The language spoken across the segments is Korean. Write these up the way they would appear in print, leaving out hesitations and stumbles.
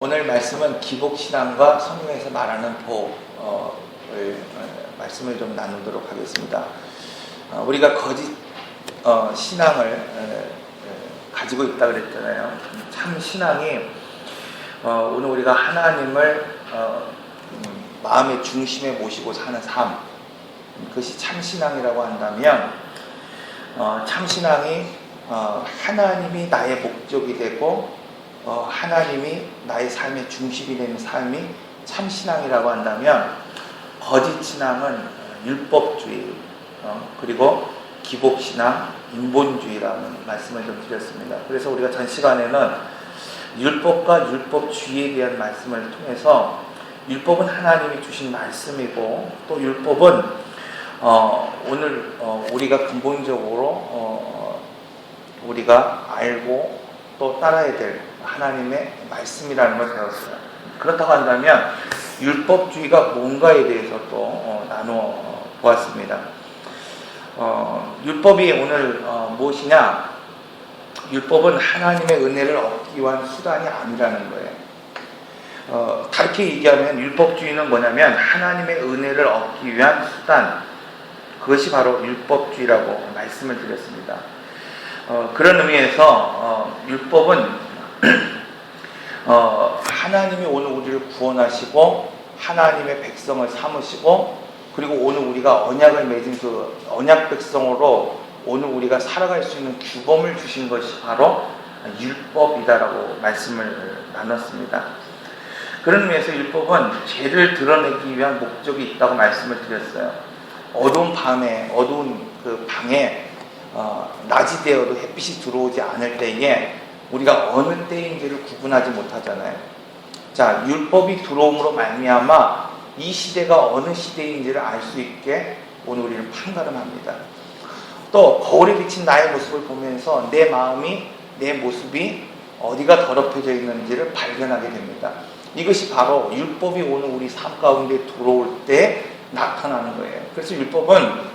오늘 말씀은 기복신앙과 성경에서 말하는 복을 말씀을 좀 나누도록 하겠습니다. 우리가 거짓 신앙을 가지고 있다 그랬잖아요. 참 신앙이 오늘 우리가 하나님을 마음의 중심에 모시고 사는 삶, 그것이 참 신앙이라고 한다면 참 신앙이 하나님이 나의 목적이 되고 하나님이 나의 삶의 중심이 되는 삶이 참 신앙이라고 한다면, 거짓 신앙은 율법주의 그리고 기복신앙, 인본주의라는 말씀을 좀 드렸습니다. 그래서 우리가 전 시간에는 율법과 율법주의에 대한 말씀을 통해서, 율법은 하나님이 주신 말씀이고, 또 율법은 오늘 우리가 근본적으로 우리가 알고 또 따라야 될 하나님의 말씀이라는 걸 배웠어요. 그렇다고 한다면 율법주의가 뭔가에 대해서 또 나누어 보았습니다. 율법이 오늘 무엇이냐? 율법은 하나님의 은혜를 얻기 위한 수단이 아니라는 거예요. 다르게 얘기하면 율법주의는 뭐냐면 하나님의 은혜를 얻기 위한 수단, 그것이 바로 율법주의라고 말씀을 드렸습니다. 그런 의미에서 율법은 하나님이 오늘 우리를 구원하시고 하나님의 백성을 삼으시고, 그리고 오늘 우리가 언약을 맺은 그 언약 백성으로 오늘 우리가 살아갈 수 있는 규범을 주신 것이 바로 율법이다라고 말씀을 나눴습니다. 그런 의미에서 율법은 죄를 드러내기 위한 목적이 있다고 말씀을 드렸어요. 어두운 밤에, 어두운 그 방에 낮이 되어도 햇빛이 들어오지 않을 때에 우리가 어느 때인지를 구분하지 못하잖아요. 자, 율법이 들어옴으로 말미암아 이 시대가 어느 시대인지를 알 수 있게 오늘 우리는 판가름합니다. 또 거울에 비친 나의 모습을 보면서 내 마음이, 내 모습이 어디가 더럽혀져 있는지를 발견하게 됩니다. 이것이 바로 율법이 오늘 우리 삶 가운데 들어올 때 나타나는 거예요. 그래서 율법은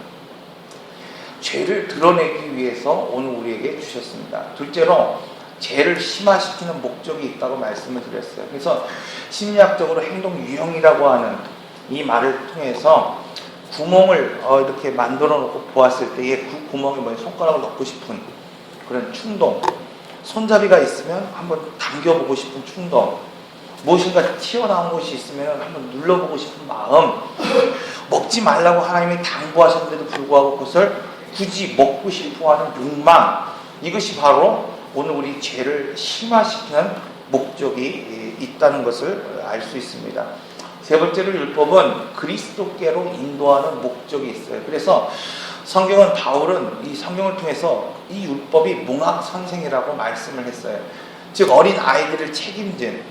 죄를 드러내기 위해서 오늘 우리에게 주셨습니다. 둘째로 죄를 심화시키는 목적이 있다고 말씀을 드렸어요. 그래서 심리학적으로 행동 유형이라고 하는 이 말을 통해서 구멍을 이렇게 만들어 놓고 보았을 때에 그 구멍에 손가락을 넣고 싶은 그런 충동, 손잡이가 있으면 한번 당겨보고 싶은 충동, 무엇인가 튀어나온 것이 있으면 한번 눌러보고 싶은 마음, 먹지 말라고 하나님이 당부하셨는데도 불구하고 그것을 굳이 먹고 싶어하는 욕망, 이것이 바로 오늘 우리 죄를 심화시키는 목적이 있다는 것을 알 수 있습니다. 세 번째로 율법은 그리스도께로 인도하는 목적이 있어요. 그래서 성경은, 바울은 이 성경을 통해서 이 율법이 몽학 선생이라고 말씀을 했어요. 즉 어린 아이들을 책임진,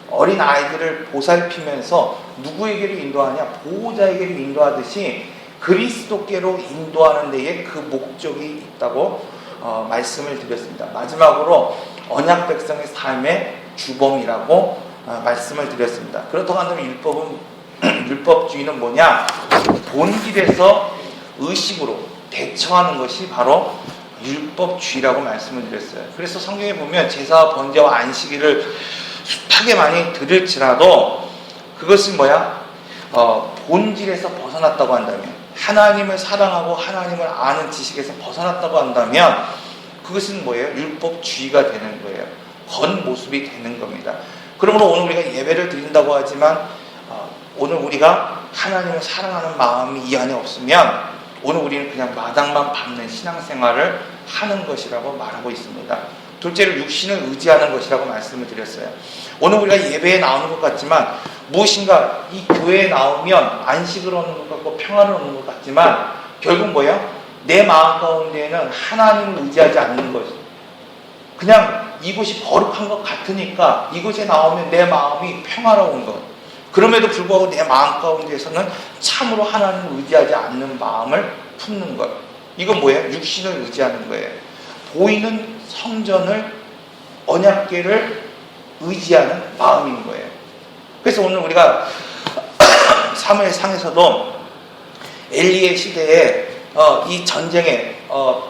어린 아이들을 보살피면서 누구에게로 인도하냐? 보호자에게로 인도하듯이 그리스도께로 인도하는 데에 그 목적이 있다고 말씀을 드렸습니다. 마지막으로 언약 백성의 삶의 주범이라고 말씀을 드렸습니다. 그렇다고 한다면 율법주의는 뭐냐? 본질에서 의식으로 대처하는 것이 바로 율법주의라고 말씀을 드렸어요. 그래서 성경에 보면 제사와 번제와 안식일을 숱하게 많이 들을지라도 그것은 뭐야? 본질에서 벗어났다고 한다면, 하나님을 사랑하고 하나님을 아는 지식에서 벗어났다고 한다면 그것은 뭐예요? 율법주의가 되는 거예요. 겉모습이 되는 겁니다. 그러므로 오늘 우리가 예배를 드린다고 하지만 오늘 우리가 하나님을 사랑하는 마음이 이 안에 없으면 오늘 우리는 그냥 마당만 밟는 신앙생활을 하는 것이라고 말하고 있습니다. 둘째로 육신을 의지하는 것이라고 말씀을 드렸어요. 오늘 우리가 예배에 나오는 것 같지만 무엇인가 이 교회에 나오면 안식을 얻는 것 같고 평안을 얻는 것 같지만 결국 뭐예요? 내 마음 가운데에는 하나님을 의지하지 않는 것이에요. 그냥 이곳이 거룩한 것 같으니까 이곳에 나오면 내 마음이 평화로운 것, 그럼에도 불구하고 내 마음 가운데에서는 참으로 하나님을 의지하지 않는 마음을 품는 것, 이건 뭐예요? 육신을 의지하는 거예요. 보이는 성전을, 언약궤를 의지하는 마음인 거예요. 그래서 오늘 우리가 사무엘상에서도 엘리의 시대에 이 전쟁에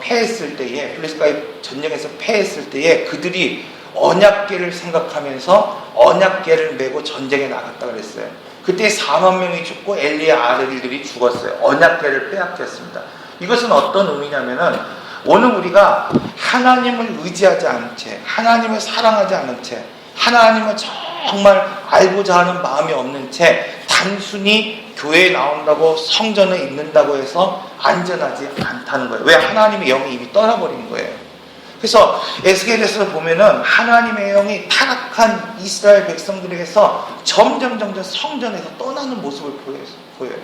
패했을 때에, 블레셋과의 전쟁에서 패했을 때에 그들이 언약궤를 생각하면서 언약궤를 메고 전쟁에 나갔다 그랬어요. 그때 4만 명이 죽고 엘리의 아들들이 죽었어요. 언약궤를 빼앗겼습니다. 이것은 어떤 의미냐면은 오늘 우리가 하나님을 의지하지 않은 채, 하나님을 사랑하지 않은 채, 하나님을 정말 알고자 하는 마음이 없는 채 단순히 교회에 나온다고 성전에 있는다고 해서 안전하지 않다는 거예요. 왜? 하나님의 영이 이미 떠나버린 거예요. 그래서 에스겔에서 보면은 하나님의 영이 타락한 이스라엘 백성들에게서 점점 성전에서 떠나는 모습을 보여요.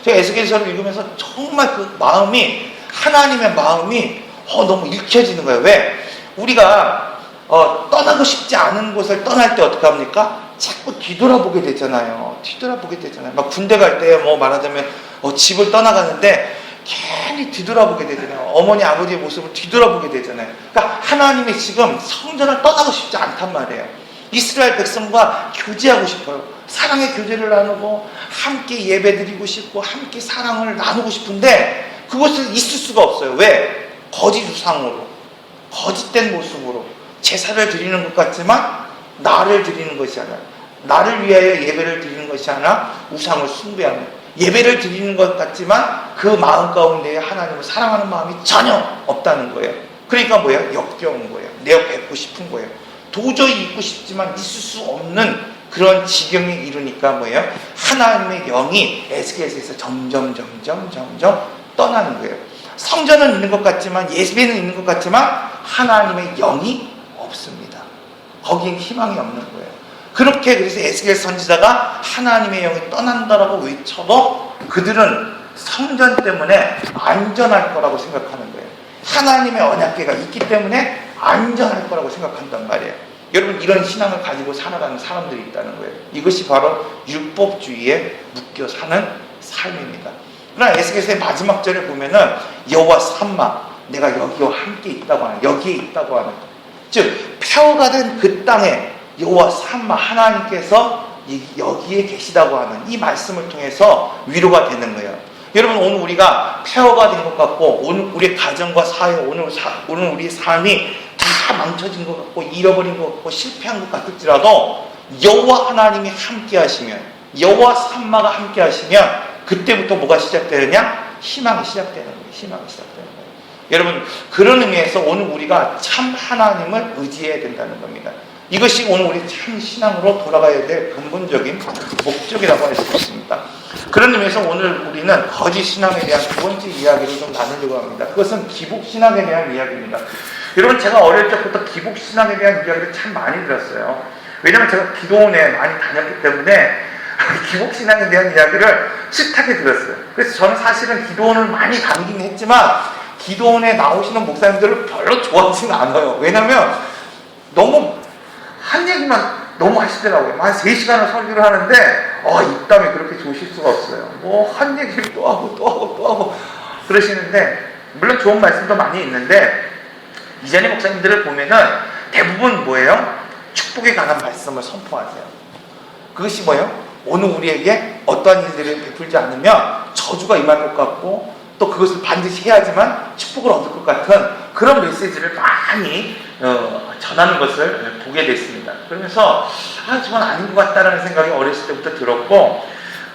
제가 에스겔서를 읽으면서 정말 그 마음이, 하나님의 마음이 너무 읽혀지는 거예요. 왜? 우리가 떠나고 싶지 않은 곳을 떠날 때 어떻게 합니까? 자꾸 뒤돌아보게 되잖아요. 막 군대 갈 때 말하자면 집을 떠나가는데 괜히 뒤돌아보게 되잖아요. 어머니 아버지의 모습을 뒤돌아보게 되잖아요. 그러니까 하나님이 지금 성전을 떠나고 싶지 않단 말이에요. 이스라엘 백성과 교제하고 싶어요. 사랑의 교제를 나누고 함께 예배드리고 싶고 함께 사랑을 나누고 싶은데 그것을 있을 수가 없어요. 왜? 거짓 우상으로, 거짓된 모습으로 제사를 드리는 것 같지만 나를 드리는 것이 아니라, 나를 위하여 예배를 드리는 것이 아니라 우상을 숭배하는, 예배를 드리는 것 같지만 그 마음 가운데에 하나님을 사랑하는 마음이 전혀 없다는 거예요. 그러니까 뭐예요? 역겨운 거예요. 내가 뵙고 싶은 거예요. 도저히 있고 싶지만 있을 수 없는 그런 지경에 이르니까 뭐예요? 하나님의 영이 에스겔에서 점점 떠나는 거예요. 성전은 있는 것 같지만, 예배는 있는 것 같지만 하나님의 영이 없습니다. 거기엔 희망이 없는 거예요. 그렇게 그래서 에스겔 선지자가 하나님의 영이 떠난다라고 외쳐도 그들은 성전 때문에 안전할 거라고 생각하는 거예요. 하나님의 언약궤가 있기 때문에 안전할 거라고 생각한단 말이에요. 여러분, 이런 신앙을 가지고 살아가는 사람들이 있다는 거예요. 이것이 바로 율법주의에 묶여 사는 삶입니다. 그러나 에스겔서의 마지막 절에 보면은 여호와 삼마, 내가 여기와 함께 있다고 하는, 여기에 있다고 하는, 즉 폐허가 된 그 땅에 여호와 삼마, 하나님께서 여기에 계시다고 하는 이 말씀을 통해서 위로가 되는 거예요. 여러분, 오늘 우리가 폐허가 된 것 같고, 오늘 우리 가정과 사회, 오늘 우리 삶이 다 망쳐진 것 같고, 잃어버린 것 같고, 실패한 것 같을지라도 여호와 하나님이 함께 하시면, 여호와 삼마가 함께 하시면 그때부터 뭐가 시작되느냐? 희망이 시작되는 거예요. 희망이 시작되는 거예요. 여러분, 그런 의미에서 오늘 우리가 참 하나님을 의지해야 된다는 겁니다. 이것이 오늘 우리 참 신앙으로 돌아가야 될 근본적인 목적이라고 할 수 있습니다. 그런 의미에서 오늘 우리는 거짓 신앙에 대한 두 번째 이야기를 좀 나누려고 합니다. 그것은 기복 신앙에 대한 이야기입니다. 여러분, 제가 어릴 적부터 기복 신앙에 대한 이야기를 참 많이 들었어요. 왜냐하면 제가 기도원에 많이 다녔기 때문에 기복 신앙에 대한 이야기를 숱하게 들었어요. 그래서 저는 사실은 기도원을 많이 다니긴 했지만 기도원에 나오시는 목사님들을 별로 좋아하지는 않아요. 왜냐하면 너무 한 얘기만 너무 하시더라고요. 한 3시간을 설교를 하는데 입담이 그렇게 좋으실 수가 없어요. 한 얘기를 또 하고 그러시는데, 물론 좋은 말씀도 많이 있는데 이전의 목사님들을 보면은 대부분 뭐예요? 축복에 관한 말씀을 선포하세요. 그것이 뭐예요? 오늘 우리에게 어떠한 일들을 베풀지 않으면 저주가 임할 것 같고, 또 그것을 반드시 해야지만 축복을 얻을 것 같은 그런 메시지를 많이 전하는 것을 보게 됐습니다. 그러면서 저건 아닌 것 같다라는 생각이 어렸을 때부터 들었고,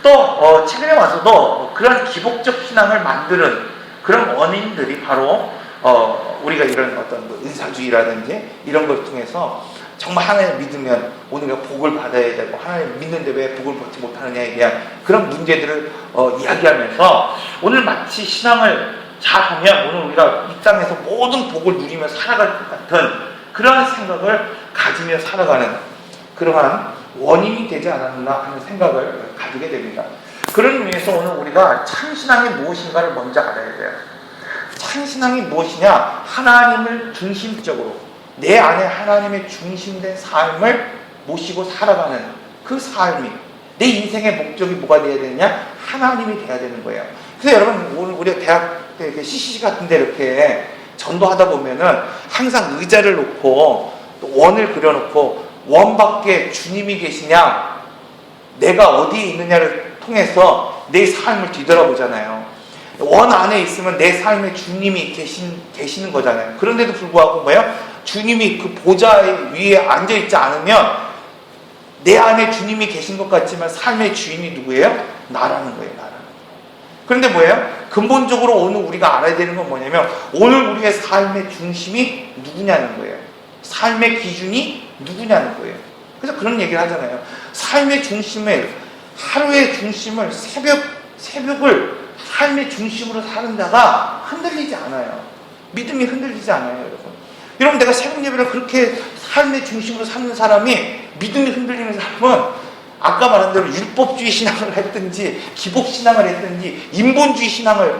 또 최근에 와서도 그런 기복적 신앙을 만드는 그런 원인들이 바로 우리가 이런 어떤 은사주의라든지 이런 걸 통해서 정말 하나님을 믿으면 오늘 복을 받아야 되고, 하나님을 믿는데 왜 복을 받지 못하느냐에 대한 그런 문제들을 이야기하면서 오늘 마치 신앙을 잘하면 오늘 우리가 이 땅에서 모든 복을 누리며 살아갈 것 같은 그러한 생각을 가지며 살아가는 그러한 원인이 되지 않았나 하는 생각을 가지게 됩니다. 그런 의미에서 오늘 우리가 참신앙이 무엇인가를 먼저 알아야 돼요. 참신앙이 무엇이냐? 하나님을 중심적으로 내 안에 하나님의 중심된 삶을 모시고 살아가는 그 삶이, 내 인생의 목적이 뭐가 되어야 되느냐? 하나님이 돼야 되는 거예요. 그래서 여러분, 오늘 우리가 대학 때 CCC 같은 데 이렇게 전도하다 보면은 항상 의자를 놓고 원을 그려놓고 원 밖에 주님이 계시냐, 내가 어디에 있느냐를 통해서 내 삶을 뒤돌아보잖아요. 원 안에 있으면 내 삶에 주님이 계시는 거잖아요. 그런데도 불구하고 뭐예요? 주님이 그 보좌 위에 앉아있지 않으면 내 안에 주님이 계신 것 같지만 삶의 주인이 누구예요? 나라는 거예요. 나라는. 그런데 뭐예요? 근본적으로 오늘 우리가 알아야 되는 건 뭐냐면 오늘 우리의 삶의 중심이 누구냐는 거예요. 삶의 기준이 누구냐는 거예요. 그래서 그런 얘기를 하잖아요. 삶의 중심을, 하루의 중심을, 새벽을 삶의 중심으로 사는 자가 흔들리지 않아요. 믿음이 흔들리지 않아요, 여러분. 여러분, 내가 새벽 예배를 그렇게 삶의 중심으로 사는 사람이, 믿음이 흔들리는 사람은 아까 말한 대로 율법주의 신앙을 했든지 기복신앙을 했든지 인본주의 신앙을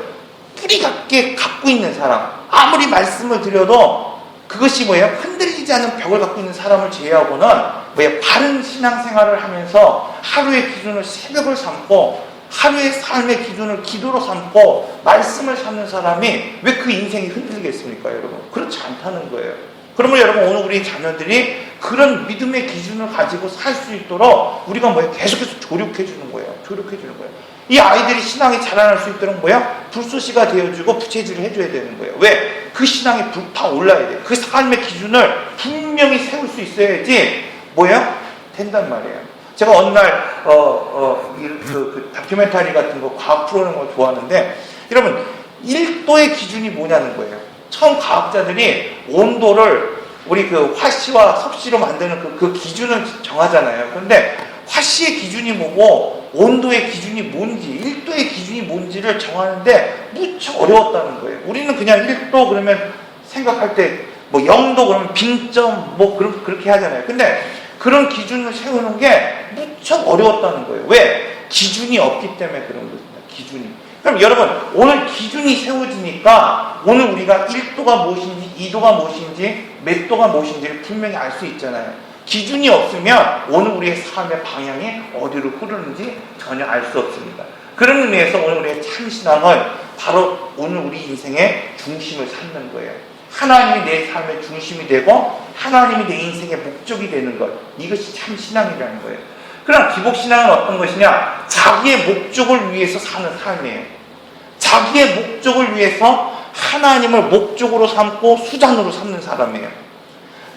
뿌리 같게 갖고 있는 사람, 아무리 말씀을 드려도 그것이 뭐예요? 흔들리지 않는 벽을 갖고 있는 사람을 제외하고는 뭐예요? 바른 신앙생활을 하면서 하루의 기준을 새벽을 삼고 하루의 삶의 기준을 기도로 삼고 말씀을 삼는 사람이 왜 그 인생이 흔들리겠습니까, 여러분? 그렇지 않다는 거예요. 그러면 여러분, 오늘 우리 자녀들이 그런 믿음의 기준을 가지고 살 수 있도록 우리가 뭐예요? 계속해서 조력해 주는 거예요. 조력해 주는 거예요. 이 아이들이 신앙이 자라날 수 있도록 뭐예요? 불쏘시가 되어주고 부채질을 해줘야 되는 거예요. 왜? 그 신앙이 불타올라야 돼요. 그 삶의 기준을 분명히 세울 수 있어야지 뭐예요? 된단 말이에요. 제가 어느 날 그 다큐멘터리 같은 거, 과학 프로그램 걸 좋아하는데, 여러분 1도의 기준이 뭐냐는 거예요. 처음 과학자들이 온도를 우리 그 화씨와 섭씨로 만드는 그 기준을 정하잖아요. 그런데 화씨의 기준이 뭐고 온도의 기준이 뭔지, 1도의 기준이 뭔지를 정하는데 무척 어려웠다는 거예요. 우리는 그냥 1도 그러면 생각할 때 뭐 0도 그러면 빙점 뭐 그렇게 하잖아요. 근데 그런 기준을 세우는 게 무척 어려웠다는 거예요. 왜? 기준이 없기 때문에 그런 것입니다. 기준이. 그럼 여러분, 오늘 기준이 세워지니까 오늘 우리가 1도가 무엇인지 2도가 무엇인지 몇 도가 무엇인지를 분명히 알 수 있잖아요. 기준이 없으면 오늘 우리의 삶의 방향이 어디로 흐르는지 전혀 알 수 없습니다. 그런 의미에서 오늘 우리의 참신앙은 바로 오늘 우리 인생의 중심을 삼는 거예요. 하나님이 내 삶의 중심이 되고 하나님이 내 인생의 목적이 되는 것, 이것이 참신앙이라는 거예요. 그러나 기복신앙은 어떤 것이냐? 자기의 목적을 위해서 사는 삶이에요. 자기의 목적을 위해서 하나님을 목적으로 삼고 수단으로 삼는 사람이에요.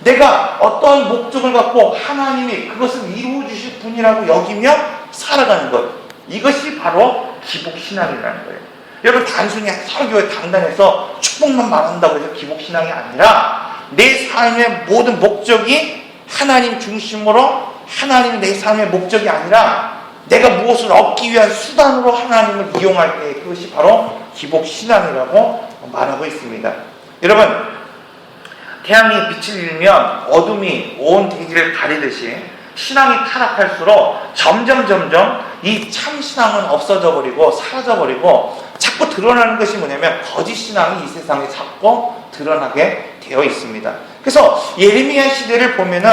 내가 어떤 목적을 갖고 하나님이 그것을 이루어 주실 분이라고 여기며 살아가는 것, 이것이 바로 기복신앙이라는 거예요. 여러분, 단순히 설교에 강단에서 축복만 말한다고 해서 기복신앙이 아니라 내 삶의 모든 목적이 하나님 중심으로, 하나님이 내 삶의 목적이 아니라 내가 무엇을 얻기 위한 수단으로 하나님을 이용할 때, 그것이 바로 기복신앙이라고 말하고 있습니다. 여러분, 태양이 빛을 잃으면 어둠이 온 대지를 가리듯이 신앙이 타락할수록 점점 이 참신앙은 없어져 버리고 사라져 버리고 자꾸 드러나는 것이 뭐냐면 거짓 신앙이 이 세상에 자꾸 드러나게 되어 있습니다. 그래서 예레미야 시대를 보면은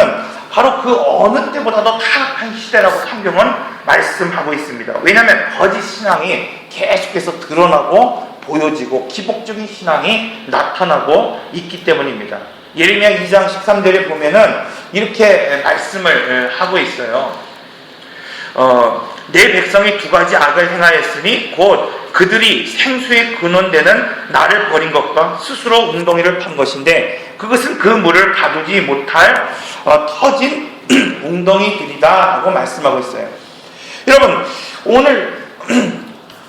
바로 그 어느 때보다도 타락한 시대라고 성경은 말씀하고 있습니다. 왜냐하면 거짓 신앙이 계속해서 드러나고 보여지고 기복적인 신앙이 나타나고 있기 때문입니다. 예레미야 2장 13절에 보면은 이렇게 말씀을 하고 있어요. 내 백성이 두 가지 악을 행하였으니 곧 그들이 생수의 근원되는 나를 버린 것과 스스로 웅덩이를 판 것인데 그것은 그 물을 가두지 못할 터진 웅덩이들이다 라고 말씀하고 있어요. 여러분, 오늘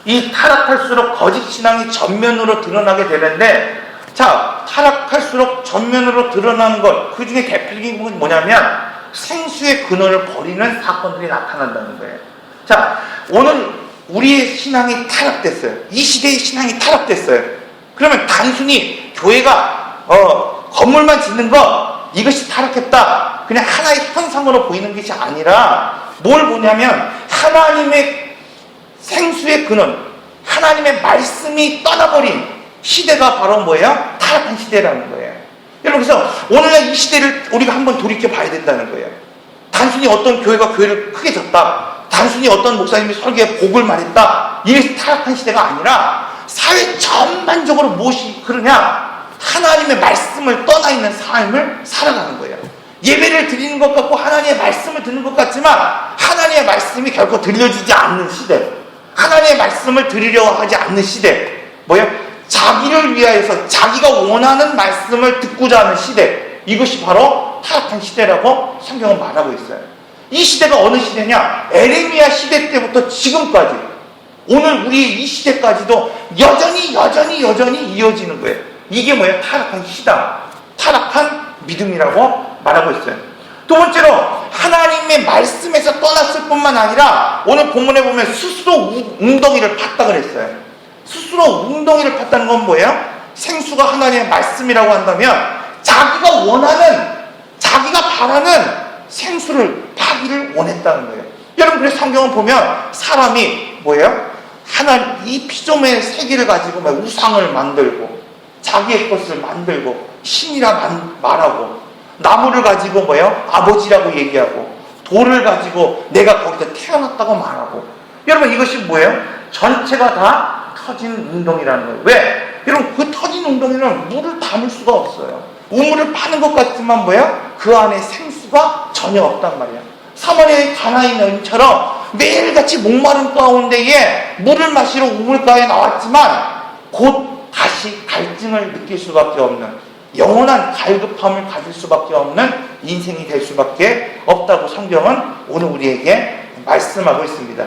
이 타락할수록 거짓 신앙이 전면으로 드러나게 되는데, 자, 타락할수록 전면으로 드러나는 것, 그 중에 대표적인 건 뭐냐면 생수의 근원을 버리는 사건들이 나타난다는 거예요. 자, 오늘 우리의 신앙이 타락됐어요. 이 시대의 신앙이 타락됐어요. 그러면 단순히 교회가 건물만 짓는 것, 이것이 타락했다, 그냥 하나의 현상으로 보이는 것이 아니라 뭘 보냐면 하나님의 생수의 근원, 하나님의 말씀이 떠나버린 시대가 바로 뭐예요? 타락한 시대라는 거예요. 여러분, 그래서 오늘날 이 시대를 우리가 한번 돌이켜 봐야 된다는 거예요. 단순히 어떤 교회가 교회를 크게 졌다, 단순히 어떤 목사님이 설교에 복을 말했다, 이것이 타락한 시대가 아니라 사회 전반적으로 무엇이 그러냐? 하나님의 말씀을 떠나 있는 삶을 살아가는 거예요. 예배를 드리는 것 같고 하나님의 말씀을 듣는 것 같지만 하나님의 말씀이 결코 들려지지 않는 시대, 하나님의 말씀을 들으려 하지 않는 시대, 뭐예요? 자기를 위하여서 자기가 원하는 말씀을 듣고자 하는 시대, 이것이 바로 타락한 시대라고 성경은 말하고 있어요. 이 시대가 어느 시대냐? 에레미야 시대 때부터 지금까지, 오늘 우리의 이 시대까지도 여전히 이어지는 거예요. 이게 뭐예요? 타락한 시다, 타락한 믿음이라고 말하고 있어요. 두 번째로, 하나님의 말씀에서 떠났을 뿐만 아니라 오늘 본문에 보면 스스로 웅덩이를 팠다 그랬어요. 스스로 웅덩이를 팠다는 건 뭐예요? 생수가 하나님의 말씀이라고 한다면 자기가 원하는, 자기가 바라는 생수를 파기를 원했다는 거예요. 여러분, 그래서 성경을 보면 사람이 뭐예요? 이 피조물의 세계를 가지고 막 우상을 만들고 자기의 것을 만들고 신이라 말하고, 나무를 가지고 뭐예요? 아버지라고 얘기하고, 돌을 가지고 내가 거기서 태어났다고 말하고. 여러분, 이것이 뭐예요? 전체가 다 터진 웅덩이라는 거예요. 왜? 여러분, 그 터진 웅덩이는 물을 담을 수가 없어요. 우물을 파는 것 같지만 뭐예요? 그 안에 생수가 전혀 없단 말이에요. 사마리아의 가나안 여인처럼 매일같이 목마른 가운데에 물을 마시러 우물가에 나왔지만 곧 다시 갈증을 느낄 수밖에 없는, 영원한 갈급함을 가질 수밖에 없는 인생이 될 수밖에 없다고 성경은 오늘 우리에게 말씀하고 있습니다.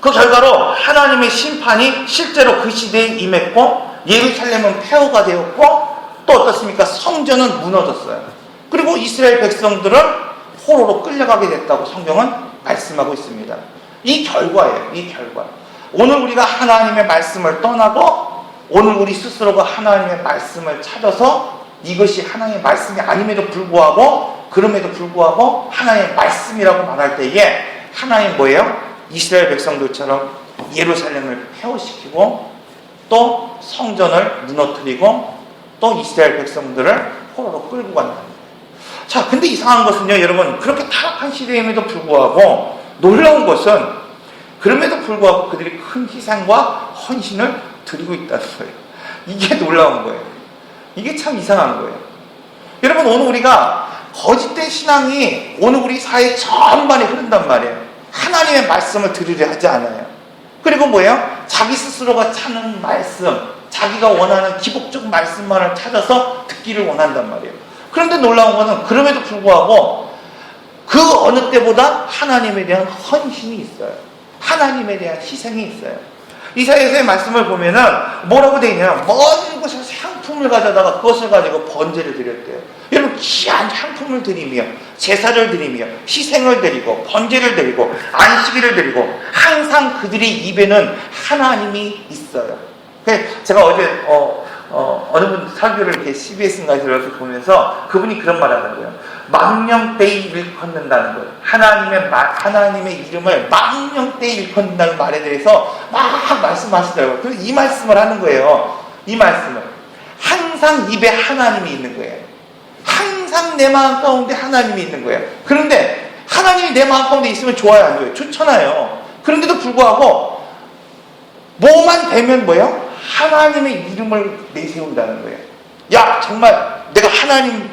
그 결과로 하나님의 심판이 실제로 그 시대에 임했고, 예루살렘은 폐허가 되었고, 또 어떻습니까? 성전은 무너졌어요. 그리고 이스라엘 백성들은 포로로 끌려가게 됐다고 성경은 말씀하고 있습니다. 이 결과예요. 이 결과. 오늘 우리가 하나님의 말씀을 떠나고 오늘 우리 스스로가 하나님의 말씀을 찾아서 이것이 하나님의 말씀이 아님에도 불구하고, 그럼에도 불구하고 하나님의 말씀이라고 말할 때에 하나님 뭐예요? 이스라엘 백성들처럼 예루살렘을 폐허시키고 또 성전을 무너뜨리고 또 이스라엘 백성들을 포로로 끌고 간다는 거예요. 자, 근데 이상한 것은요, 여러분, 그렇게 타락한 시대임에도 불구하고 놀라운 것은, 그럼에도 불구하고 그들이 큰 희생과 헌신을 드리고 있다는 거예요. 이게 놀라운 거예요. 이게 참 이상한 거예요. 여러분, 오늘 우리가 거짓된 신앙이 오늘 우리 사회 전반에 흐른단 말이에요. 하나님의 말씀을 들으려 하지 않아요. 그리고 뭐예요? 자기 스스로가 찾는 말씀, 자기가 원하는 기복적 말씀만을 찾아서 듣기를 원한단 말이에요. 그런데 놀라운 거는 그럼에도 불구하고 그 어느 때보다 하나님에 대한 헌신이 있어요. 하나님에 대한 희생이 있어요. 이사야서의 말씀을 보면은 뭐라고 되어 있냐면, 먼 곳에서 향품을 가져다가 그것을 가지고 번제를 드렸대요. 여러분, 귀한 향품을 드리며 제사를 드리며 희생을 드리고 번제를 드리고 안식일을 드리고 항상 그들의 입에는 하나님이 있어요. 제가 어제 어느 분 설교를 이렇게 CBS인가에서 이렇게 보면서 그분이 그런 말 하더라고요. 망령되이 일컫는다는 거예요. 하나님의 이름을 망령되이 일컫는다는 말에 대해서 막 말씀하시더라고요. 그래서 이 말씀을 하는 거예요. 이 말씀을. 항상 입에 하나님이 있는 거예요. 항상 내 마음 가운데 하나님이 있는 거예요. 그런데 하나님이 내 마음 가운데 있으면 좋아요, 안 좋아요? 좋잖아요. 그런데도 불구하고 뭐만 되면 뭐예요? 하나님의 이름을 내세운다는 거예요. 야, 정말 내가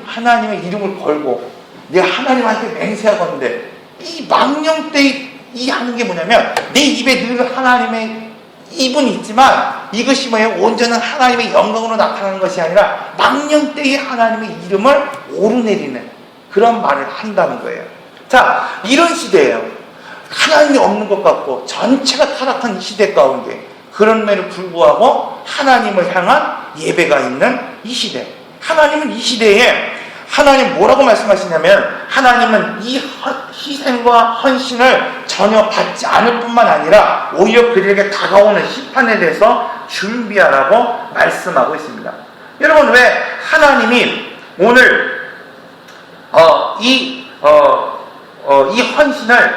하나님의 이름을 걸고 내가 하나님한테 맹세하건대, 이 망령되이 이 하는 게 뭐냐면, 내 입에 늘 하나님의 입은 있지만 이것이 뭐예요? 온전한 하나님의 영광으로 나타나는 것이 아니라 망령되이 하나님의 이름을 오르내리는 그런 말을 한다는 거예요. 자, 이런 시대예요. 하나님이 없는 것 같고 전체가 타락한 시대 가운데, 그런데도 불구하고 하나님을 향한 예배가 있는 이 시대. 하나님은 이 시대에 하나님 뭐라고 말씀하시냐면, 하나님은 이 희생과 헌신을 전혀 받지 않을 뿐만 아니라 오히려 그들에게 다가오는 심판에 대해서 준비하라고 말씀하고 있습니다. 여러분, 왜 하나님이 오늘 이 헌신을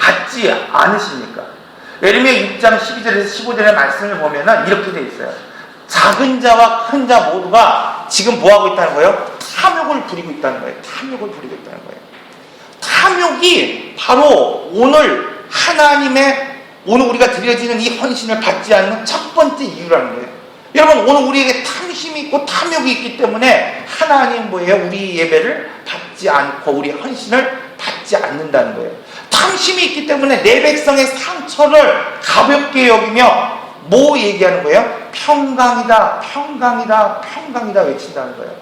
받지 않으십니까? 예레미야 6장 12절에서 15절의 말씀을 보면은 이렇게 되어 있어요. 작은 자와 큰 자 모두가 지금 뭐하고 있다는 거예요? 탐욕을 부리고 있다는 거예요. 탐욕을 부리고 있다는 거예요. 탐욕이 바로 오늘 우리가 드려지는 이 헌신을 받지 않는 첫 번째 이유라는 거예요. 여러분, 오늘 우리에게 탐심이 있고 탐욕이 있기 때문에 하나님 뭐예요? 우리 예배를 받지 않고 우리 헌신을 받지 않는다는 거예요. 탐심이 있기 때문에 내 백성의 상처를 가볍게 여기며 뭐 얘기하는 거예요? 평강이다, 평강이다, 평강이다 외친다는 거예요.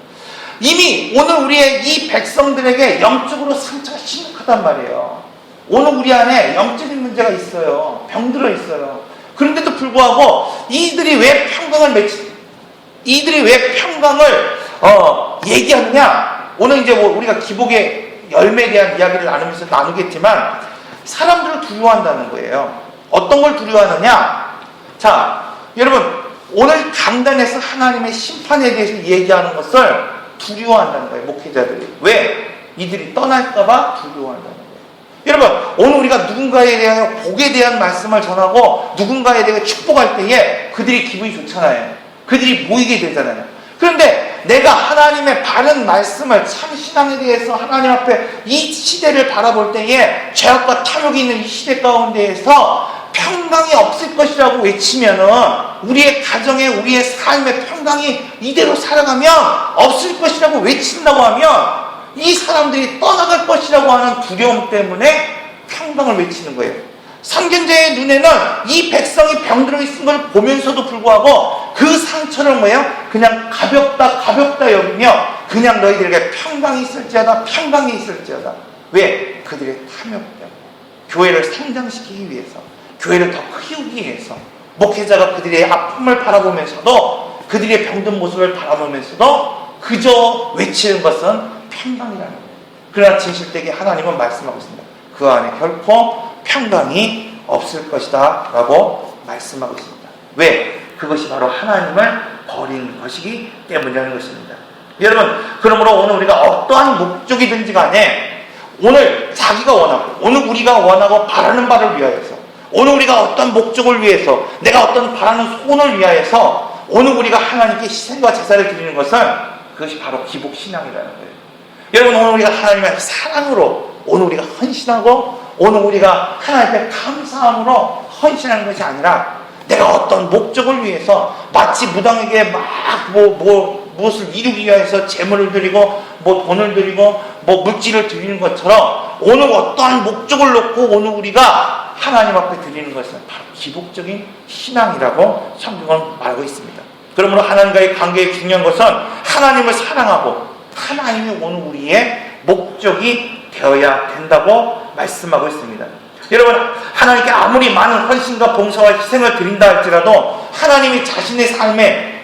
이미 오늘 우리의 이 백성들에게 영적으로 상처가 심각하단 말이에요. 오늘 우리 안에 영적인 문제가 있어요. 병들어 있어요. 그런데도 불구하고 이들이 왜 평강을 얘기하느냐? 오늘 이제 뭐 우리가 기복의 열매에 대한 이야기를 나누면서 나누겠지만 사람들을 두려워한다는 거예요. 어떤 걸 두려워하느냐? 자, 여러분 오늘 강단에서 하나님의 심판에 대해서 얘기하는 것을 두려워한다는 거예요. 목회자들이. 왜? 이들이 떠날까봐 두려워한다는 거예요. 여러분 오늘 우리가 누군가에 대한 복에 대한 말씀을 전하고 누군가에 대해 축복할 때에 그들이 기분이 좋잖아요. 그들이 모이게 되잖아요. 그런데 내가 하나님의 바른 말씀을 참 신앙에 대해서 하나님 앞에 이 시대를 바라볼 때에 죄악과 탐욕이 있는 이 시대 가운데에서 평강이 없을 것이라고 외치면은 우리의 가정에 우리의 삶에 평강이 이대로 살아가면 없을 것이라고 외친다고 하면 이 사람들이 떠나갈 것이라고 하는 두려움 때문에 평강을 외치는 거예요. 선견자의 눈에는 이 백성이 병들어 있는 걸 보면서도 불구하고 그 상처를 뭐예요? 그냥 가볍다 여기며 그냥 너희들에게 평강이 있을지어다, 평강이 있을지어다. 왜? 그들의 탐욕 때문에. 교회를 성장시키기 위해서, 교회를 더 키우기 위해서 목회자가 그들의 아픔을 바라보면서도 그들의 병든 모습을 바라보면서도 그저 외치는 것은 평강이라는 거예요. 그러나 진실되게 하나님은 말씀하고 있습니다. 그 안에 결코 평강이 없을 것이다 라고 말씀하고 있습니다. 왜? 그것이 바로 하나님을 버린 것이기 때문이라는 것입니다. 여러분, 그러므로 오늘 우리가 어떠한 목적이든지 간에 오늘 자기가 원하고 오늘 우리가 원하고 바라는 바를 위하여서 오늘 우리가 어떤 목적을 위해서 내가 어떤 바라는 소원을 위하여서 오늘 우리가 하나님께 희생과 제사를 드리는 것은 그것이 바로 기복신앙이라는 거예요. 여러분 오늘 우리가 하나님의 사랑으로 오늘 우리가 헌신하고 오늘 우리가 하나님께 감사함으로 헌신하는 것이 아니라 내가 어떤 목적을 위해서 마치 무당에게 무엇을 이루기 위해서 재물을 드리고 돈을 드리고 물질을 드리는 것처럼 오늘 어떠한 목적을 놓고 오늘 우리가 하나님 앞에 드리는 것은 바로 기복적인 신앙이라고 성경은 말하고 있습니다. 그러므로 하나님과의 관계의 중요한 것은 하나님을 사랑하고 하나님이 오늘 우리의 목적이 되어야 된다고 말씀하고 있습니다. 여러분 하나님께 아무리 많은 헌신과 봉사와 희생을 드린다 할지라도 하나님이 자신의 삶에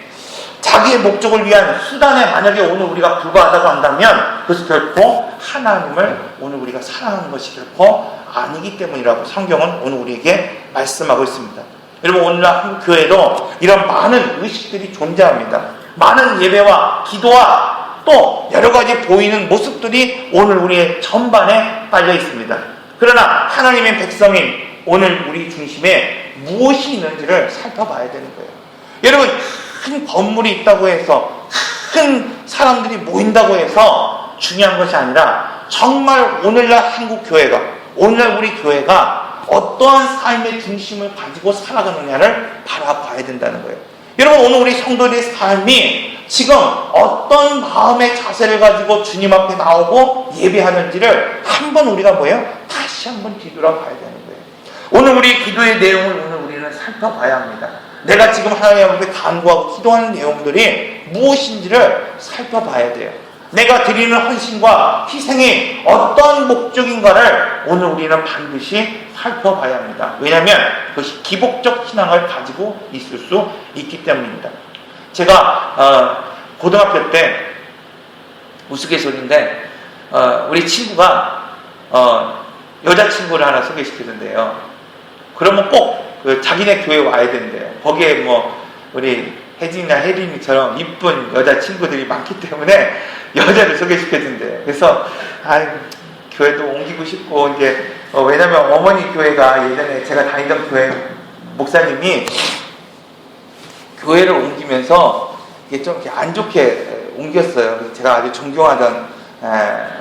자기의 목적을 위한 수단에 만약에 오늘 우리가 불과하다고 한다면 그것은 결코 하나님을 오늘 우리가 사랑하는 것이 결코 아니기 때문이라고 성경은 오늘 우리에게 말씀하고 있습니다. 여러분 오늘날 한국 교회도 이런 많은 의식들이 존재합니다. 많은 예배와 기도와 또 여러 가지 보이는 모습들이 오늘 우리의 전반에 깔려 있습니다. 그러나 하나님의 백성인 오늘 우리 중심에 무엇이 있는지를 살펴봐야 되는 거예요. 여러분 큰 건물이 있다고 해서 큰 사람들이 모인다고 해서 중요한 것이 아니라 정말 오늘날 한국 교회가 오늘날 우리 교회가 어떠한 삶의 중심을 가지고 살아가느냐를 바라봐야 된다는 거예요. 여러분 오늘 우리 성도들의 삶이 지금 어떤 마음의 자세를 가지고 주님 앞에 나오고 예배하는지를 한번 우리가 다시 한번 뒤돌아봐야 되는 거예요. 오늘 우리 기도의 내용을 오늘 우리는 살펴봐야 합니다. 내가 지금 하나님 앞에 간구하고 기도하는 내용들이 무엇인지를 살펴봐야 돼요. 내가 드리는 헌신과 희생이 어떤 목적인가를 오늘 우리는 반드시 살펴봐야 합니다. 왜냐하면 그것이 기복적 신앙을 가지고 있을 수 있기 때문입니다. 제가 고등학교 때 우스갯소리인데 우리 친구가 여자친구를 하나 소개시키던데요. 그러면 꼭 그 자기네 교회 와야 된대요. 거기에 우리 혜진이나 혜린이처럼 이쁜 여자친구들이 많기 때문에 여자를 소개시켜준대요. 그래서 교회도 옮기고 싶고 이제 왜냐면 어머니 교회가 예전에 제가 다니던 교회 목사님이 교회를 옮기면서 이게 좀 이렇게 안 좋게 옮겼어요. 그래서 제가 아주 존경하던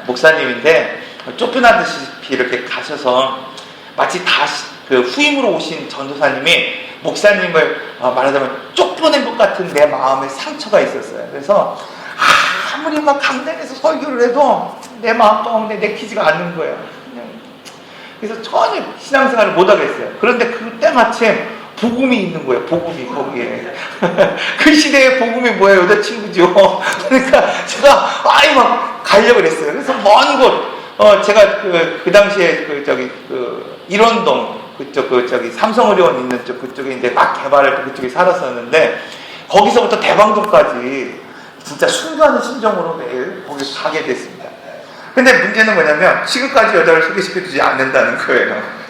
목사님인데 쫓겨나듯이 이렇게 가셔서 마치 그 후임으로 오신 전도사님이 목사님을 말하자면 쫓겨낸 것 같은 내 마음에 상처가 있었어요. 그래서 아무리 강단에서 설교를 해도 내 마음 가운데 내키지가 않는 거예요. 그래서 전혀 신앙생활을 못 하겠어요. 그런데 그때 마침 복음이 있는 거예요. 복음이 거기에. 그 시대의 복음이 뭐예요? 여자친구죠. 그러니까 제가 아이 막 가려고 그랬어요. 그래서 먼 곳, 제가 그 당시에 일원동 그쪽 삼성의료원 있는 쪽 그쪽에 이제 막 개발을 그쪽에 살았었는데 거기서부터 대방동까지 진짜 순수한 심정으로 매일 거기 가게 됐습니다. 근데 문제는 뭐냐면 지금까지 여자를 소개시켜주지 않는다는 거예요.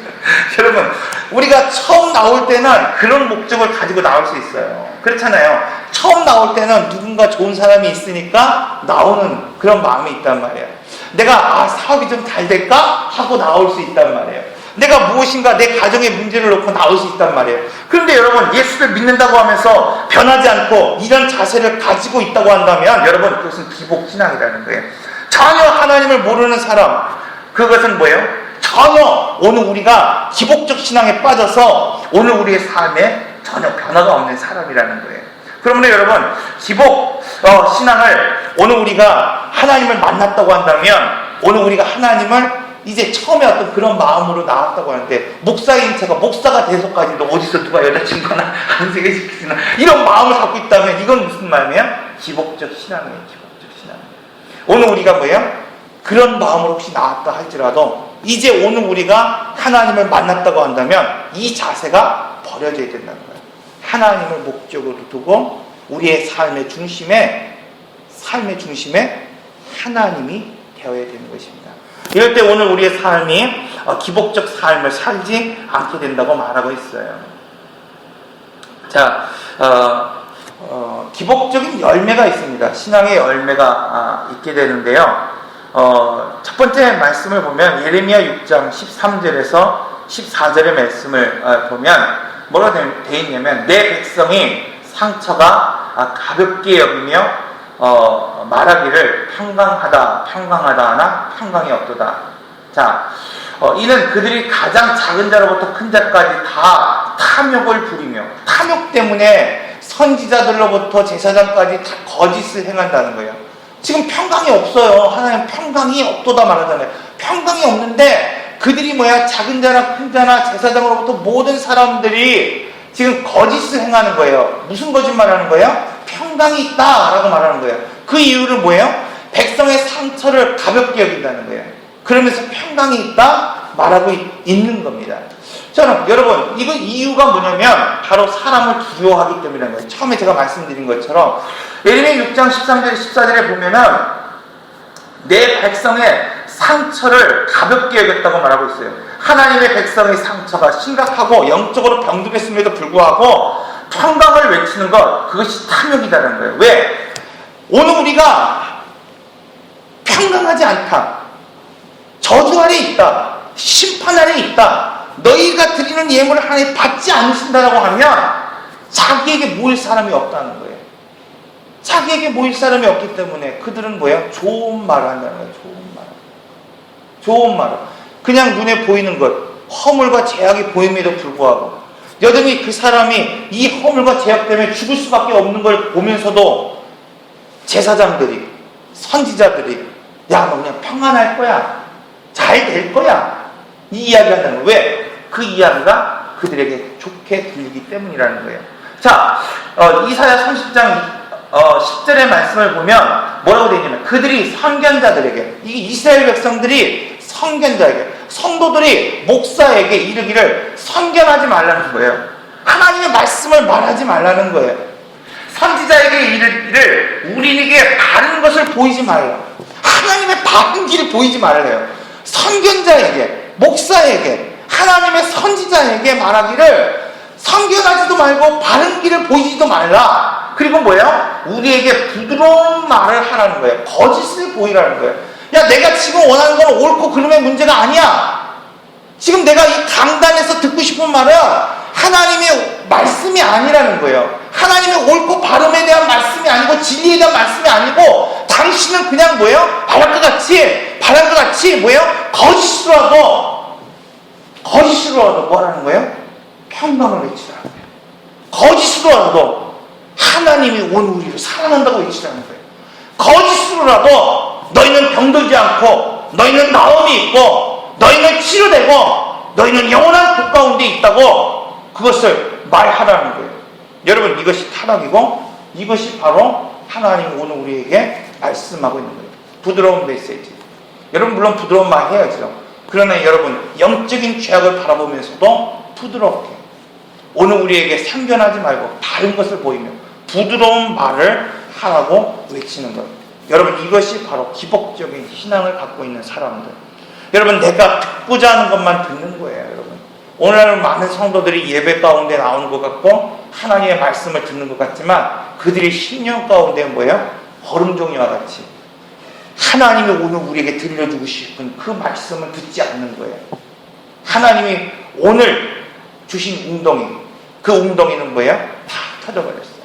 여러분, 우리가 처음 나올 때는 그런 목적을 가지고 나올 수 있어요. 그렇잖아요. 처음 나올 때는 누군가 좋은 사람이 있으니까 나오는 그런 마음이 있단 말이에요. 내가 사업이 좀 잘 될까? 하고 나올 수 있단 말이에요. 내가 무엇인가 내 가정의 문제를 놓고 나올 수 있단 말이에요. 그런데 여러분, 예수를 믿는다고 하면서 변하지 않고 이런 자세를 가지고 있다고 한다면 여러분, 그것은 기복신앙이라는 거예요. 전혀 하나님을 모르는 사람, 그것은 뭐예요? 전혀 오늘 우리가 기복적 신앙에 빠져서 오늘 우리의 삶에 전혀 변화가 없는 사람이라는 거예요. 그러면 여러분, 기복 신앙을 오늘 우리가 하나님을 만났다고 한다면 오늘 우리가 하나님을 이제 처음에 어떤 그런 마음으로 나왔다고 하는데 목사인 제가 목사가 돼서까지도 어디서 누가 여자친구나 안세계시키나 이런 마음을 갖고 있다면 이건 무슨 말이에요? 기복적 신앙이에요. 기복적 신앙. 오늘 우리가 뭐예요? 그런 마음으로 혹시 나왔다 할지라도 이제 오늘 우리가 하나님을 만났다고 한다면 이 자세가 버려져야 된다는 거예요. 하나님을 목적으로 두고 우리의 삶의 중심에 하나님이 되어야 되는 것입니다. 이럴 때 오늘 우리의 삶이 기복적 삶을 살지 않게 된다고 말하고 있어요. 자, 기복적인 열매가 있습니다. 신앙의 열매가 있게 되는데요. 첫 번째 말씀을 보면 예레미야 6장 13절에서 14절의 말씀을 보면 뭐가 되어 있냐면 내 백성이 상처가 가볍게 여기며 말하기를 평강하다 하나 평강이 없도다. 자, 이는 그들이 가장 작은 자로부터 큰 자까지 다 탐욕을 부리며 탐욕 때문에 선지자들로부터 제사장까지 다 거짓을 행한다는 거예요. 지금 평강이 없어요. 하나님 평강이 없도다 말하잖아요. 평강이 없는데 그들이 작은 자나 큰 자나 제사장으로부터 모든 사람들이 지금 거짓을 행하는 거예요. 무슨 거짓말 하는 거예요? 평강이 있다라고 말하는 거예요. 그 이유는 뭐예요? 백성의 상처를 가볍게 여긴다는 거예요. 그러면서 평강이 있다 말하고 있는 겁니다. 저는 여러분 이거 이유가 뭐냐면 바로 사람을 두려워하기 때문이라는 거예요. 처음에 제가 말씀드린 것처럼 예레미야 6장 13절 14절에 보면은 내 백성의 상처를 가볍게 여겼다고 말하고 있어요. 하나님의 백성의 상처가 심각하고 영적으로 병들었음에도 불구하고 평강을 외치는 것, 그것이 탐욕이다라는 거예요. 왜? 오늘 우리가 평강하지 않다, 저주 아래 있다, 심판 아래 있다, 너희가 드리는 예물을 하나님 받지 않으신다라고 하면 자기에게 모일 사람이 없다는 거예요. 자기에게 모일 사람이 없기 때문에 그들은 뭐예요? 좋은 말을 한다는 거예요. 좋은 말을. 그냥 눈에 보이는 것, 허물과 제약이 보임에도 불구하고 여전히 그 사람이 이 허물과 제약 때문에 죽을 수밖에 없는 걸 보면서도 제사장들이, 선지자들이 야, 너 그냥 평안할 거야, 잘 될 거야, 이 이야기 한다는 거예요. 왜? 그 이야기가 그들에게 좋게 들리기 때문이라는 거예요. 자, 이사야 30장 10절의 말씀을 보면 뭐라고 되어 있냐면 그들이 선견자들에게, 이 이스라엘 백성들이 선견자에게, 성도들이 목사에게 이르기를 선견하지 말라는 거예요. 하나님의 말씀을 말하지 말라는 거예요. 선지자에게 이르기를 우리에게 바른 것을 보이지 말라. 하나님의 바른 길을 보이지 말래요. 선견자에게, 목사에게, 하나님의 선지자에게 말하기를 선견하지도 말고 바른 길을 보이지도 말라. 그리고 뭐예요? 우리에게 부드러운 말을 하라는 거예요. 거짓을 보이라는 거예요. 야, 내가 지금 원하는 건 옳고 그름의 문제가 아니야. 지금 내가 이 강단에서 듣고 싶은 말은 하나님의 말씀이 아니라는 거예요. 하나님의 옳고 바름에 대한 말씀이 아니고 진리에 대한 말씀이 아니고 당신은 그냥 뭐예요? 바랄 것 같이 뭐예요? 거짓으로라도 뭐라는 거예요? 평강을 외치라는 거예요. 거짓으로라도 하나님이 오늘 우리를 사랑한다고 외치라는 거예요. 거짓으로라도 너희는 병들지 않고, 너희는 나음이 있고, 너희는 치료되고, 너희는 영원한 복 가운데 있다고 그것을 말하라는 거예요. 여러분, 이것이 타락이고 이것이 바로 하나님 오늘 우리에게 말씀하고 있는 거예요. 부드러운 메시지. 여러분, 물론 부드러운 말 해야죠. 그러나 여러분, 영적인 죄악을 바라보면서도 부드럽게 오늘 우리에게 상견하지 말고 다른 것을 보이며 부드러운 말을 하라고 외치는 것. 여러분, 이것이 바로 기복적인 신앙을 갖고 있는 사람들. 여러분, 내가 듣고자 하는 것만 듣는 거예요. 여러분, 오늘날 많은 성도들이 예배 가운데 나오는 것 같고 하나님의 말씀을 듣는 것 같지만 그들이 신령 가운데 뭐예요? 거름종이와 같이 하나님이 오늘 우리에게 들려주고 싶은 그 말씀을 듣지 않는 거예요. 하나님이 오늘 주신 웅덩이, 그 웅덩이는 뭐예요? 다 터져버렸어요.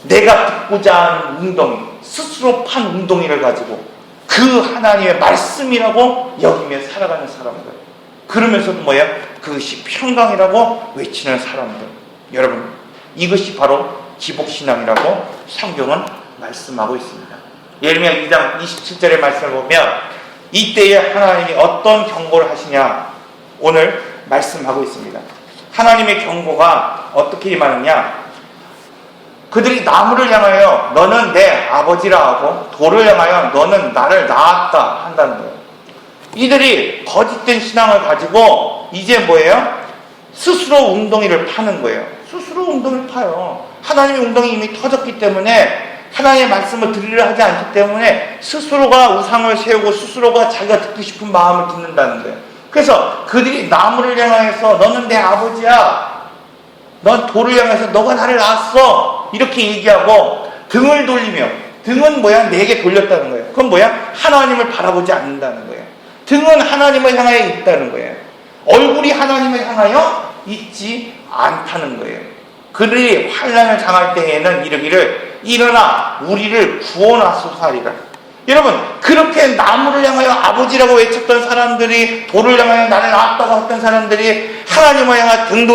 내가 듣고자 하는 웅덩이, 스스로 판 웅덩이를 가지고 그 하나님의 말씀이라고 여기며 살아가는 사람들, 그러면서도 뭐예요? 그것이 평강이라고 외치는 사람들. 여러분, 이것이 바로 기복신앙이라고 성경은 말씀하고 있습니다. 예레미야 2장 27절의 말씀을 보면 이때에 하나님이 어떤 경고를 하시냐 오늘 말씀하고 있습니다. 하나님의 경고가 어떻게 임하느냐, 그들이 나무를 향하여 너는 내 아버지라 하고 돌을 향하여 너는 나를 낳았다 한다는 거예요. 이들이 거짓된 신앙을 가지고 이제 뭐예요? 스스로 웅덩이를 파는 거예요. 스스로 웅덩이를 파요. 하나님의 웅덩이 이미 터졌기 때문에, 하나님의 말씀을 들으려 하지 않기 때문에 스스로가 우상을 세우고 스스로가 자기가 듣고 싶은 마음을 듣는다는 거예요. 그래서 그들이 나무를 향해서 너는 내 아버지야, 넌 돌을 향해서 너가 나를 낳았어, 이렇게 얘기하고 등을 돌리며, 등은 뭐야? 내게 돌렸다는 거예요. 그건 뭐야? 하나님을 바라보지 않는다는 거예요. 등은 하나님을 향하여 있다는 거예요. 얼굴이 하나님을 향하여 있지 않다는 거예요. 그들이 환난을 당할 때에는 이르기를 일어나 우리를 구원하소서 하리라. 여러분, 그렇게 나무를 향하여 아버지라고 외쳤던 사람들이, 돌을 향하여 나를 낳았다고 했던 사람들이, 하나님을 향하여 등을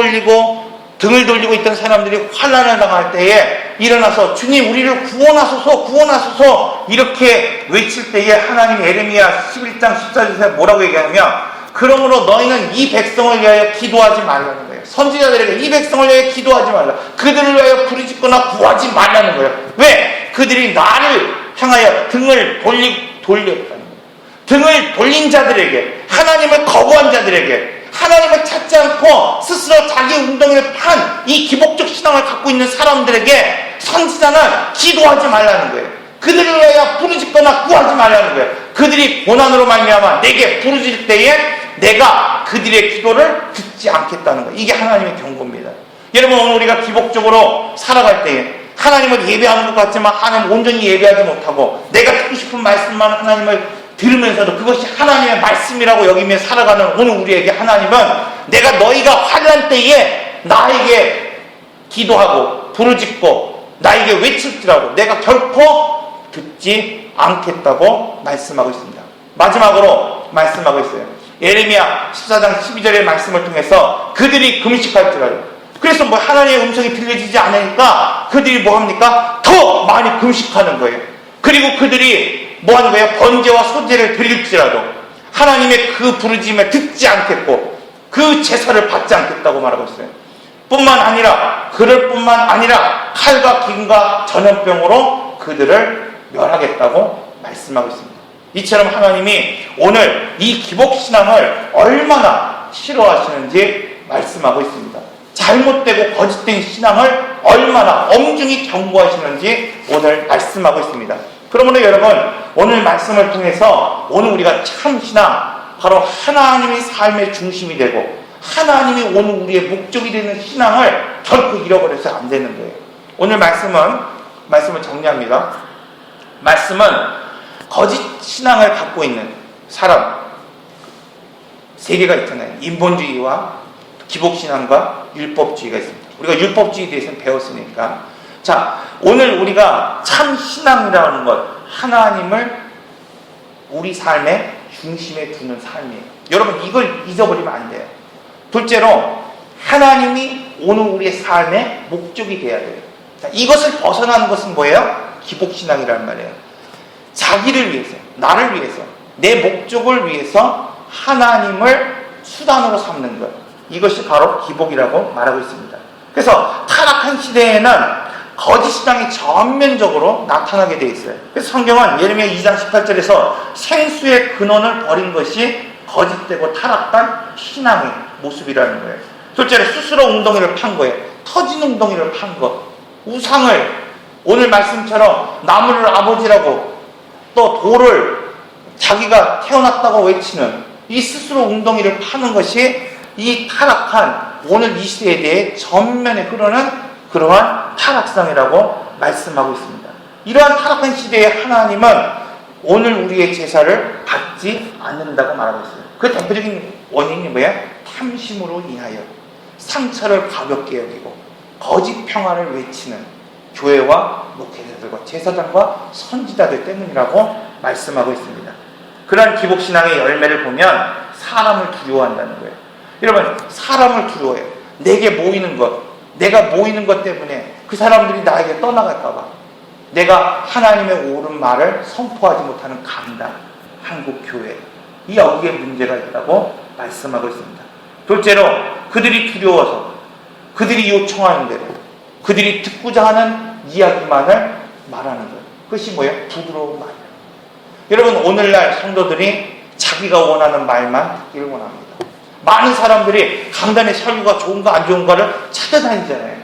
돌리고 있던 사람들이 환난을 당할 때에 일어나서 주님 우리를 구원하소서 구원하소서 이렇게 외칠 때에 하나님이 예레미야 11장 14절에 뭐라고 얘기하냐면, 그러므로 너희는 이 백성을 위하여 기도하지 말라는 거예요. 선지자들에게 이 백성을 위하여 기도하지 말라, 그들을 위하여 부르짖거나 구하지 말라는 거예요. 왜? 그들이 나를 향하여 등을 돌렸다는 거예요. 등을 돌린 자들에게, 하나님을 거부한 자들에게, 하나님을 찾지 않고 스스로 자기 웅덩이를 판 이 기복적 신앙을 갖고 있는 사람들에게 선지자는 기도하지 말라는 거예요. 그들을 위하여 부르짖거나 구하지 말라는 거예요. 그들이 고난으로 말미암아 내게 부르짖을 때에 내가 그들의 기도를 듣지 않겠다는 거예요. 이게 하나님의 경고입니다. 여러분, 오늘 우리가 기복적으로 살아갈 때에 하나님을 예배하는 것 같지만 하나님 온전히 예배하지 못하고 내가 듣고 싶은 말씀만 하나님을 들으면서도 그것이 하나님의 말씀이라고 여기며 살아가는 오늘 우리에게 하나님은, 내가 너희가 환난 때에 나에게 기도하고 부르짖고 나에게 외칠지라도 내가 결코 듣지 않겠다고 말씀하고 있습니다. 마지막으로 말씀하고 있어요. 예레미야 14장 12절의 말씀을 통해서 그들이 금식할지라도, 그래서 뭐 하나님의 음성이 들려지지 않으니까 그들이 뭐 합니까? 더 많이 금식하는 거예요. 그리고 그들이 뭐 하는 거예요? 번제와 소제를 드릴지라도 하나님의 그 부르짖음에 듣지 않겠고 그 제사를 받지 않겠다고 말하고 있어요. 뿐만 아니라, 그럴 뿐만 아니라 칼과 기근과 전염병으로 그들을 멸하겠다고 말씀하고 있습니다. 이처럼 하나님이 오늘 이 기복신앙을 얼마나 싫어하시는지 말씀하고 있습니다. 잘못되고 거짓된 신앙을 얼마나 엄중히 경고하시는지 오늘 말씀하고 있습니다. 그러므로 여러분, 오늘 말씀을 통해서 오늘 우리가 참 신앙, 바로 하나님이 삶의 중심이 되고 하나님이 오늘 우리의 목적이 되는 신앙을 결코 잃어버려서 안 되는 거예요. 오늘 말씀을 정리합니다. 말씀은 거짓 신앙을 갖고 있는 사람 세 개가 있잖아요. 인본주의와 기복신앙과 율법주의가 있습니다. 우리가 율법주의에 대해서는 배웠으니까. 자, 오늘 우리가 참 신앙이라는 것, 하나님을 우리 삶의 중심에 두는 삶이에요. 여러분, 이걸 잊어버리면 안 돼요. 둘째로, 하나님이 오늘 우리의 삶의 목적이 돼야 돼요. 자, 이것을 벗어나는 것은 뭐예요? 기복신앙이라는 말이에요. 자기를 위해서, 나를 위해서, 내 목적을 위해서 하나님을 수단으로 삼는 것, 이것이 바로 기복이라고 말하고 있습니다. 그래서 타락한 시대에는 거짓 신앙이 전면적으로 나타나게 돼 있어요. 그래서 성경은 예레미야 2장 18절에서 생수의 근원을 버린 것이 거짓되고 타락한 신앙의 모습이라는 거예요. 둘째로 스스로 웅덩이를 판 거예요. 터진 웅덩이를 판 것. 우상을 오늘 말씀처럼 나무를 아버지라고 또 돌을 자기가 태어났다고 외치는 이 스스로 웅덩이를 파는 것이 이 타락한 오늘 이 시대에 대해 전면에 흐르는 그러한 타락상이라고 말씀하고 있습니다. 이러한 타락한 시대에 하나님은 오늘 우리의 제사를 받지 않는다고 말하고 있어요. 그 대표적인 원인이 뭐예요? 탐심으로 인하여 상처를 가볍게 여기고 거짓 평화를 외치는 교회와 목회자들과 제사장과 선지자들 때문이라고 말씀하고 있습니다. 그러한 기복신앙의 열매를 보면 사람을 두려워한다는 거예요. 여러분, 사람을 두려워해요. 내게 모이는 것, 내가 모이는 것 때문에 그 사람들이 나에게 떠나갈까 봐 내가 하나님의 옳은 말을 선포하지 못하는 강단, 한국교회, 이 여기에 문제가 있다고 말씀하고 있습니다. 둘째로 그들이 두려워서 그들이 요청하는 대로 그들이 듣고자 하는 이야기만을 말하는 거예요. 그것이 뭐예요? 부드러운 말이에요. 여러분, 오늘날 성도들이 자기가 원하는 말만 듣기를 원합니다. 많은 사람들이 강단의 설교가 좋은가 안 좋은가를 찾아다니잖아요.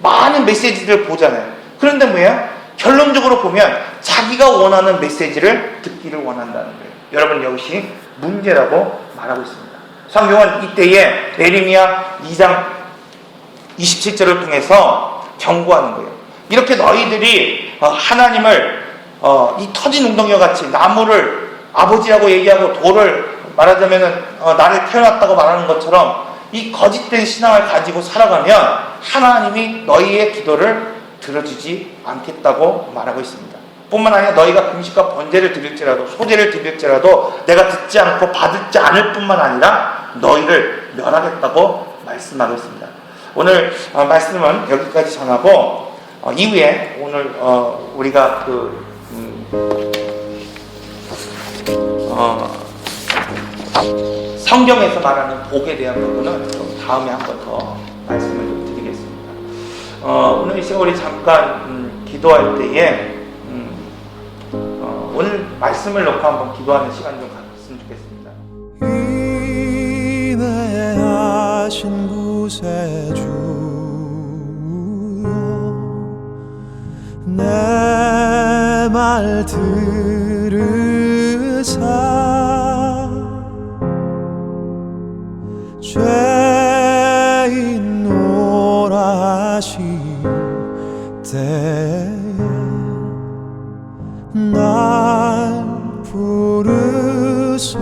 많은 메시지들을 보잖아요. 그런데 뭐예요? 결론적으로 보면 자기가 원하는 메시지를 듣기를 원한다는 거예요. 여러분, 이것이 문제라고 말하고 있습니다. 성경은 이때에 예레미야 2장 27절을 통해서 경고하는 거예요. 이렇게 너희들이 하나님을 이 터진 웅덩이와 같이 나무를 아버지라고 얘기하고 돌을 말하자면 나를 태어났다고 말하는 것처럼 이 거짓된 신앙을 가지고 살아가면 하나님이 너희의 기도를 들어주지 않겠다고 말하고 있습니다. 뿐만 아니라 너희가 금식과 번제를 드릴지라도 소제를 드릴지라도 내가 듣지 않고 받지 않을 뿐만 아니라 너희를 멸하겠다고 말씀하고 있습니다. 오늘 말씀은 여기까지 전하고 이후에 오늘 우리가 성경에서 말하는 복에 대한 부분은 다음에 한 번 더 말씀을 좀 드리겠습니다. 오늘 이 시간 우리 잠깐 기도할 때에 오늘 말씀을 놓고 한번 기도하는 시간 좀 갖았으면 좋겠습니다. 인내하신 구세주여 내 말 들으사 죄인 오라 하신 때에 날 부르소서.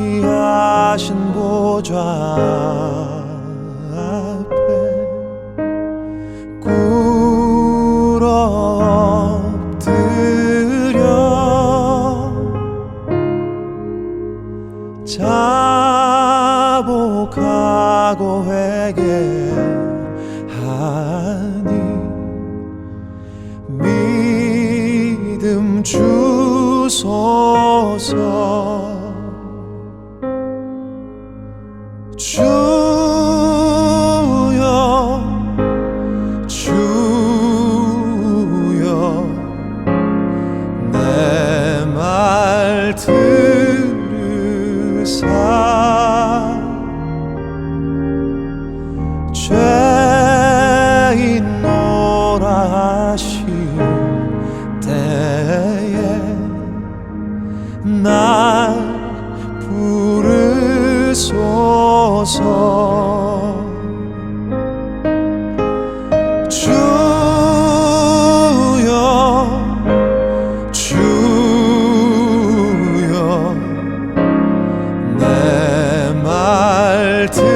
자비하신 보좌 앞에 꿇어 엎드려 자복하고 회개하니 믿음 주소서. 주여 주여 내 말 들으사 죄인 오라 하신 때에 날 부르소서. 주여 주여 내 말 들으사